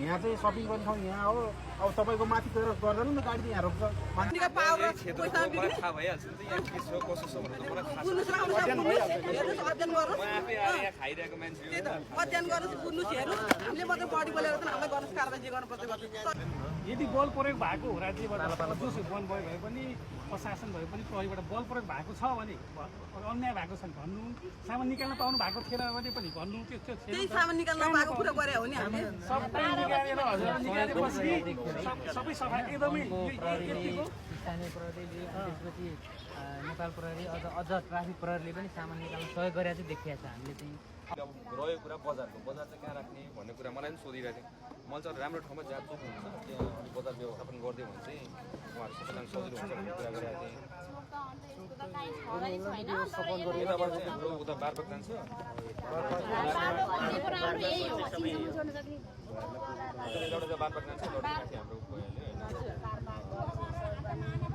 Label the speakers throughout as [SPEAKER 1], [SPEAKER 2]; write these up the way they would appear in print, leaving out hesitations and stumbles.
[SPEAKER 1] यहाँ चाहिँ सपिङ गर्ने ठाउँ यहाँ हो अब तपाईँको माथि गएर गर्दैन नि गाडी यहाँ रोक्छ
[SPEAKER 2] यदि बल प्रयोग भएको हो राज्यबाट जोसुकै वन भए पनि प्रशासन भए पनि प्रहरीबाट बल प्रयोग भएको छ भने अन्याय भएको छ भने भन्नु सामान निकाल्न पाउनु भएको थिएन भने पनि भन्नु
[SPEAKER 3] त्यही सामान निकाल्न पाएको कुरा गरे हो नि हामीले
[SPEAKER 2] सबै निकालेर हजुर निकालेपछि सबै सफा एकदमै
[SPEAKER 4] स्थानीय प्रहरीले त्यसपछि नेपाल प्रहरी अझ ट्राफिक प्रहरीले पनि सामान निकाल्न सहयोग गरेर चाहिँ देखिएको छ हामीले चाहिँ
[SPEAKER 5] अब रह्यो कुरा बजारको बजार चाहिँ कहाँ राख्ने भन्ने कुरा मलाई पनि सोधिरहेको थिएँ मैले चाहिँ राम्रो ठाउँमा जहाँ चोक हुन्छ त्यहाँ बजार व्यवस्थापन गरिदियो भने चाहिँ उहाँहरू सबैलाई सजिलो हुन्छ भन्ने कुरा गरेको थिएँ यताबाट चाहिँ हाम्रो उता बारपक जान्छ एउटा बारपक जान्छ एउटा माथि हाम्रो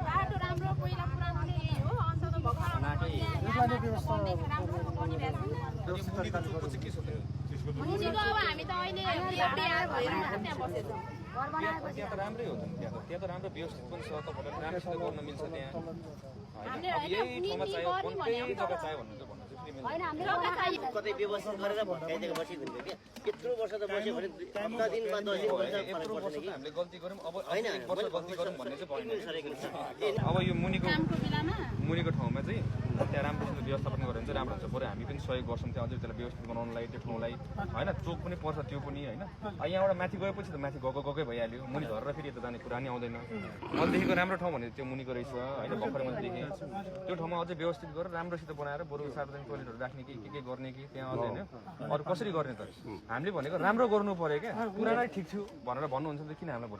[SPEAKER 6] बाटो राम्रो पहिला पुरानो नै यही हो अन्त त मुनिको अब हामी त अहिले त्यहाँ बसेछौँ
[SPEAKER 5] त्यहाँ त राम्रै हो त्यहाँ त राम्रो व्यवस्थित पनि छ तपाईँलाई राम्रोसित गर्न मिल्छ त्यहाँ यही ठाउँमा चाहियो कुनै जग्गा चाहियो भन्नु चाहिँ
[SPEAKER 7] कतै व्यवस्थित गरेर भत्काइदिएको बसिदिन्छ क्या यत्रो वर्ष त बस्यो भने हप्ता दिनमा 10 दिन
[SPEAKER 5] यत्रो वर्ष त हामीले गल्ती गऱ्यौँ अब एक वर्ष गल्ती गरौँ भन्ने चाहिँ भएन अब यो मुनिको ठाउँमा चाहिँ त्यहाँ राम्रोसित व्यवस्थापन गऱ्यो भने चाहिँ राम्रो हुन्छ बरु हामी पनि सहयोग गर्छौँ त्यहाँ अझै त्यसलाई व्यवस्थित बनाउनलाई त्यो ठाउँलाई होइन चोक पनि पर्छ त्यो पनि होइन यहाँबाट माथि गएपछि त माथि गएकै भइहाल्यो मुनि झरेर फेरि यता जाने कुरा नि आउँदैन मैले देखेको राम्रो ठाउँ भने त्यो मुनिको रहेछ होइन भर्खर मैले देखेँ त्यो ठाउँमा अझै व्यवस्थित गरेर राम्रोसित बनाएर बरु सार्वजनिक टोइलेटहरू राख्ने कि के गर्ने कि त्यहाँ अझै होइन अरू कसरी गर्ने त हामीले भनेको राम्रो गर्नु पर्यो क्या पुरानै ठिक छु भनेर भन्नुहुन्छ भने किन हामीलाई भोट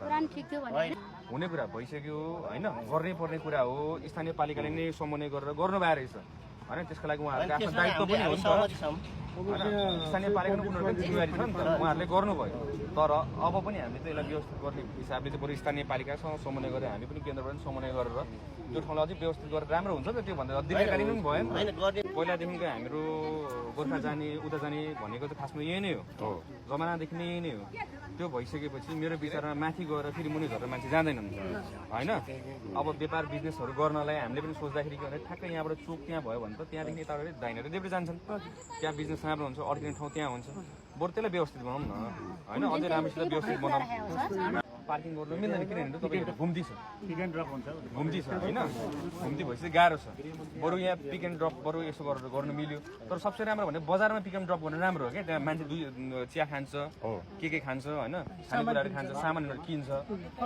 [SPEAKER 5] हुने कुरा भइसक्यो होइन गर्नै पर्ने कुरा हो स्थानीय पालिकाले नै समन्वय गरेर गर्नु भए रहेछ होइन त्यसको लागि उहाँहरूको आफ्नो दायित्व पनि हो नि त स्थानीय पालिकाको उनीहरूको जिम्मेवारी छ नि त उहाँहरूले गर्नुभयो तर अब पनि हामीले चाहिँ यसलाई व्यवस्थित गर्ने हिसाबले चाहिँ बरु स्थानीय पालिकासँग समन्वय गरेर हामी पनि केन्द्रबाट पनि समन्वय गरेर त्यो ठाउँलाई अझै व्यवस्थित गरेर राम्रो हुन्छ नि त त्योभन्दा दीर्घकालीन पनि भयो नि पहिलादेखिको हाम्रो गोर्खा जाने उता जाने भनेको चाहिँ खासमा यही नै हो जमानादेखि नै यही नै हो त्यो भइसकेपछि मेरो विचारमा माथि गएर फेरि मुनि झरेर मान्छे जाँदैनन् होइन अब व्यापार बिजनेसहरू गर्नलाई हामीले पनि सोच्दाखेरि के भने ठ्याक्कै यहाँबाट चोक त्यहाँ भयो भने त त्यहाँदेखि यताबाट दाहिनेर देब्रे जान्छन् त्यहाँ बिजनेस राम्रो हुन्छ अड्किने ठाउँ त्यहाँ हुन्छ बरु त्यसलाई व्यवस्थित बनाऊँ न होइन अझै राम्रोसित व्यवस्थित बनाऊँ पार्किङ गर्नु मिल्दैन किनभने तपाईँको घुम्ती छ
[SPEAKER 1] पिक एन्ड ड्रप हुन्छ
[SPEAKER 5] घुम्ती छ होइन घुम्ती भएपछि गाह्रो छ बरु यहाँ पिक एन्ड ड्रप बरु यसो गरेर गर्नु मिल्यो तर सबसे राम्रो भने बजारमा पिक एन्ड ड्रप गर्नु राम्रो हो क्या त्यहाँ मान्छे चिया खान्छ के खान्छ होइन खानेकुराहरू खान्छ सामानहरू किन्छ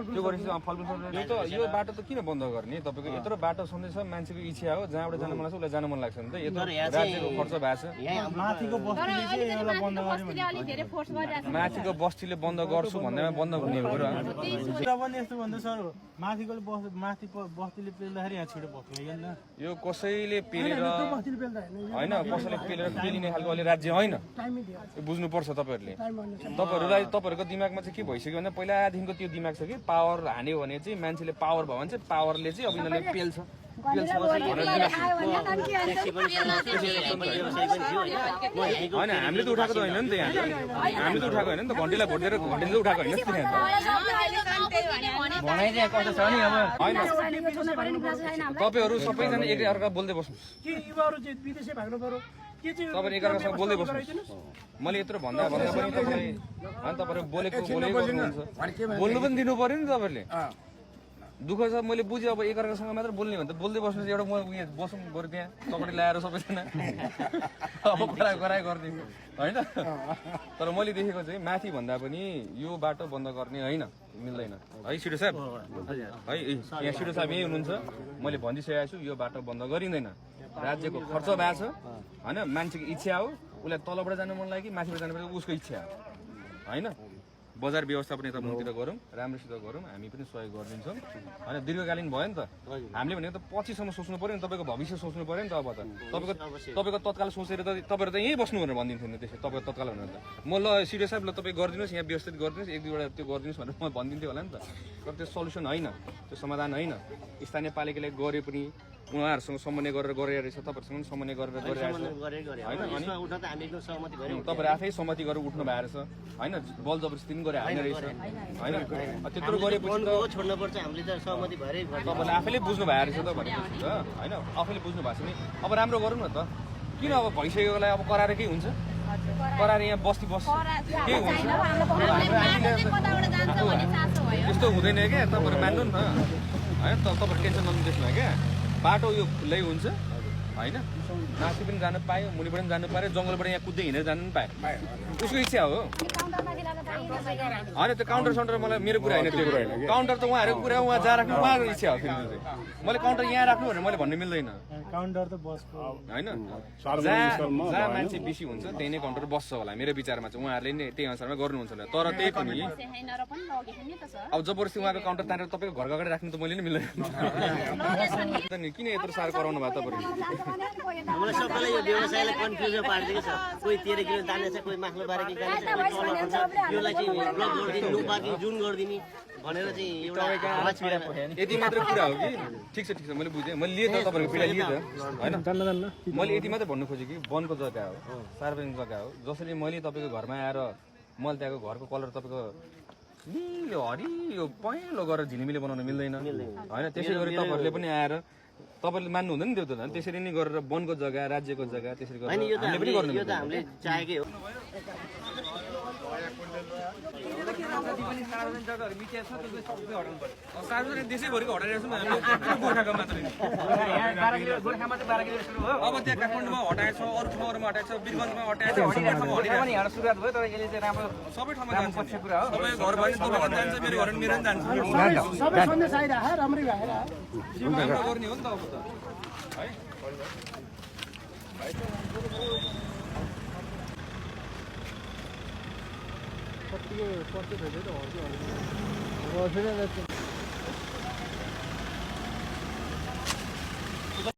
[SPEAKER 5] त्यो गरेपछि फलफुल यो बाटो त किन बन्द गर्ने तपाईँको यत्रो बाटो छँदैछ मान्छेको इच्छा हो जहाँबाट जानु मन लाग्छ उसलाई जानु मन लाग्छ नि त यत्रो राज्यको खर्च भएको छ माथिको बस्तीले बन्द गर्छु भन्दैमा बन्द हुने हो र
[SPEAKER 1] यस्तो भन्दा सर माथिको बस्तीले पेल्दाखेरि यहाँ छिटो बस्दैन
[SPEAKER 5] यो कसैले पेलेर होइन कसैले पेलेर पेलिने खालको अहिले राज्य होइन बुझ्नुपर्छ तपाईँहरूको दिमागमा चाहिँ के भइसक्यो भने पहिलादेखिको त्यो दिमाग छ कि पावर हान्यो भने चाहिँ मान्छेले पावर भयो भने चाहिँ पावरले चाहिँ अब यिनीहरूले पेल्छ होइन हामीले त उठाएको त होइन नि त यहाँ हामीले त उठाएको होइन नि त घन्टीलाई भोट दिएर घन्टीले उठाएको होइन तपाईँहरू सबैजना एक अर्का बोल्दै बस्नुहोस् तपाईँले एकअर्कासँग बोल्दै बस्नुहोस् मैले यत्रो भन्दा पनि तपाईँहरू बोलेको बोल्नु पनि दिनु पर्यो नि तपाईँहरूले दुःख छ मैले बुझेँ अब एकअर्कासँग मात्र बोल्ने भने त बोल्दै बस्नु एउटा म उयो बसौँ बरु त्यहाँ कपडी ल्याएर सबैजना अब गराइ गरिदिनु होइन तर मैले देखेको चाहिँ माथि भन्दा पनि यो बाटो बन्द गर्ने होइन मिल्दैन है सिडो साहब है यहाँ सिडो साहब यही हुनुहुन्छ मैले भनिदिइसकेको छु यो बाटो बन्द गरिँदैन राज्यको खर्च भएको छ होइन मान्छेको इच्छा हो उसलाई तलबाट जानु मन लाग्यो कि माथिबाट जानु पर्छ उसको इच्छा हो होइन बजार व्यवस्थापन यता मुखतिर गरौँ, राम्रोसित गरौँ, हामी पनि सहयोग गरिदिन्छौँ होइन। दीर्घकालीन भयो नि त, हामीले भनेको त पछिसम्म सोच्नु पऱ्यो नि, तपाईँको भविष्य सोच्नु पऱ्यो नि त। अब त तपाईँको तत्काल सोचेर त तपाईँहरू त यहीँ बस्नु भनेर भनिदिन्थ्यो नि त्यसै, तपाईँको तत्काल भनेर त म ल सिडिओ साहब ल तपाईँ गरिदिनुहोस्, यहाँ व्यवस्थित गरिदिनुहोस्, एक दुईवटा त्यो गरिदिनुहोस् भनेर म भनिदिन्थ्यो होला नि त। तर त्यो सल्युसन होइन, त्यो समाधान होइन। स्थानीय पालिकाले गरे पनि उहाँहरूसँग समन्वय गरेर रहेछ, तपाईँहरूसँग समन्वय गरेर गरिरहेको होइन। अनि तपाईँहरू आफै सहमति गरेर उठ्नु भएको रहेछ होइन, बल जबरजस्ती पनि गरे होइन रहेछ होइन। त्यत्रो गरेपछि
[SPEAKER 7] छोड्नुपर्छ, हामीले त सहमति भएरै
[SPEAKER 5] तपाईँले आफैले बुझ्नु भएको रहेछ त भनेपछि त होइन। आफैले बुझ्नु भएको छ भने अब राम्रो गरौँ न त। किन अब भइसकेकोलाई अब कराएर केही हुन्छ? कराएर यहाँ बस्ती बस के हुन्छ? त्यस्तो हुँदैन क्या, तपाईँहरू मान्नु नि त होइन। तपाईँहरू टेन्सन नलिनु त्यसमा क्या। बाटो यो खुल्लै हुन्छ होइन, माथि पनि जानु पायो, मुनिबाट पनि जानु पायो, जङ्गलबाट यहाँ कुद्दै हिँडेर जानु पनि पायो, उसको इच्छा हो होइन। त्यो काउन्टर साउन्टर मलाई मेरो कुरा होइन, त्यो काउन्टर त उहाँहरूको कुरा, उहाँ जहाँ राख्नु उहाँको इच्छा हो। फेरि मैले काउन्टर यहाँ राख्नु भनेर मैले भन्नु मिल्दैन
[SPEAKER 1] काउन्टर त बसको
[SPEAKER 5] होइन। जहाँ मान्छे बेसी हुन्छ त्यही नै काउन्टर बस्छ होला मेरो विचारमा चाहिँ। उहाँहरूले नै त्यही अनुसारमा गर्नुहुन्छ होला। तर त्यही पनि अब जबरजस्ती उहाँको काउन्टर तानेर तपाईँको घर अगाडि राख्नु त मैले नै मिल्दैन। किन यत्रो साह्रो कराउनु भयो तपाईँहरू?
[SPEAKER 7] हामीलाई सबैलाई यो व्यवसायलाई कन्फ्युजन पारिदिएको छ। कोही 13 किलो तानेछ, कोही माथिल्लो 12 किलो तानेछ, योलाई चाहिँ ब्लक गरिदिने, नो पार्किङ जुन गरिदिने भनेर चाहिँ एउटा आवाज छिरेको
[SPEAKER 5] यति मात्र कुरा हो कि? ठिक छ मैले बुझेँ, मैले लिएँ त तपाईँहरूको पीडा लिएँ त होइन। मैले यति मात्रै भन्नु खोजेँ कि वनको जग्गा हो, सार्वजनिक जग्गा हो। जसरी मैले तपाईँको घरमा आएर मैले त्यहाँको घरको कलर तपाईँको निलो हरियो पहेँलो गरेर झिलिमिली बनाउनु मिल्दैन होइन। त्यसै गरी तपाईँहरूले पनि आएर तपाईँले मान्नु हुँदैन नि त्यो त। त्यसरी नै गरेर वनको जग्गा, राज्यको जग्गा त्यसरी गरेर हामीले पनि गर्नु
[SPEAKER 7] यो त हामीले चाहेकै हो।
[SPEAKER 5] सार्वजनिक देशैभरिको हटाइरहेको छौँ हामीले, गोर्खाको मात्रै। अब त्यहाँ काठमाडौँमा हटाएको छ, अरू ठाउँहरूमा हटाएको छ, वीरगन्जमा हटाएको छ,
[SPEAKER 4] सुरुवात भयो तर यसले चाहिँ राम्रो
[SPEAKER 5] सबै ठाउँमा जान्छ कुरा हो। तपाईँ घर भयो तपाईँको जान्छ, मेरो घर मेरो पनि जान्छ।
[SPEAKER 2] सबै सन्देश आइरह राम्रै भएर
[SPEAKER 5] गर्ने हो नि त अब त है।